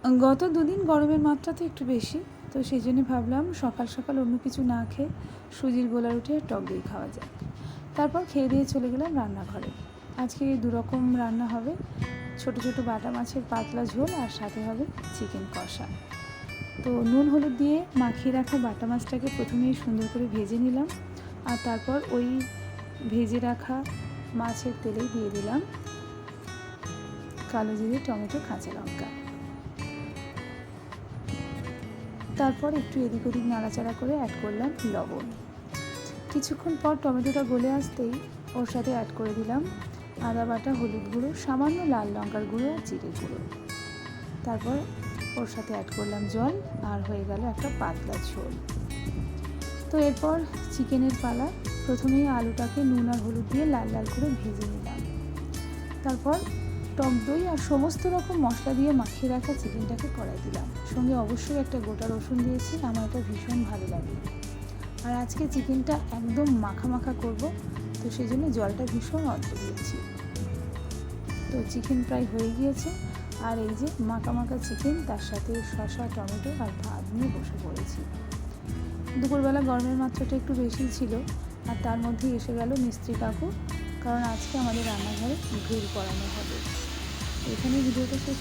গত দুদিন গরমের মাত্রা তো একটু বেশি, তো সেই জন্য ভাবলাম সকাল সকাল অন্য কিছু না খেয়ে সুজির গোলা রুটি আর টক দই খাওয়া যাক। তারপর খেয়ে দিয়ে চলে গেলাম রান্নাঘরে। আজকে দুরকম রান্না হবে, ছোট ছোট বাটা মাছের পাতলা ঝোল আর সাথে হবে চিকেন কষা। তো নুন হলুদ দিয়ে মাখিয়ে রাখা বাটা মাছটাকে প্রথমেই সুন্দর করে ভেজে নিলাম, আর তারপর ওই ভেজে রাখা মাছের তেলেই দিয়ে দিলাম কালো জিরে, টমেটো, কাঁচা লঙ্কা। তারপর একটু এদিক ওদিক নাড়াচাড়া করে অ্যাড করলাম লবণ। কিছুক্ষণ পর টমেটোটা গলে আসতেই ওর সাথে অ্যাড করে দিলাম আদা বাটা, হলুদ গুঁড়ো, সামান্য লাল লঙ্কার গুঁড়ো আর জিরের গুঁড়ো। তারপর ওর সাথে অ্যাড করলাম জল, আর হয়ে গেল একটা পাতলা ঝোল। তো এরপর চিকেনের পালা। প্রথমেই আলুটাকে নুন আর হলুদ দিয়ে লাল লাল করে ভেজে নিলাম। তারপর টক দই আর সমস্ত রকম মশলা দিয়ে মাখিয়ে রাখা চিকেনটাকে কড়াই দিলাম। সঙ্গে অবশ্যই একটা গোটা রসুন দিয়েছি, আমার এটা ভীষণ ভালো লাগে। আর আজকে চিকেনটা একদম মাখা মাখা করব, তো সেই জন্য জলটা ভীষণ অল্প দিয়েছি। তো চিকেন প্রায় হয়ে গিয়েছে, আর এই যে মাখা মাখা চিকেন, তার সাথে শসা, টমেটো আর ভাত নিয়ে বসে পড়েছি। দুপুরবেলা গরমের মাত্রাটা একটু বেশি ছিল, আর তার মধ্যেই এসে গেল মিস্ত্রি কাকু, কারণ আজকে আমাদের রান্নাঘরে গ্রিল করানো হবে। এখানে ভিডিওটা শেষ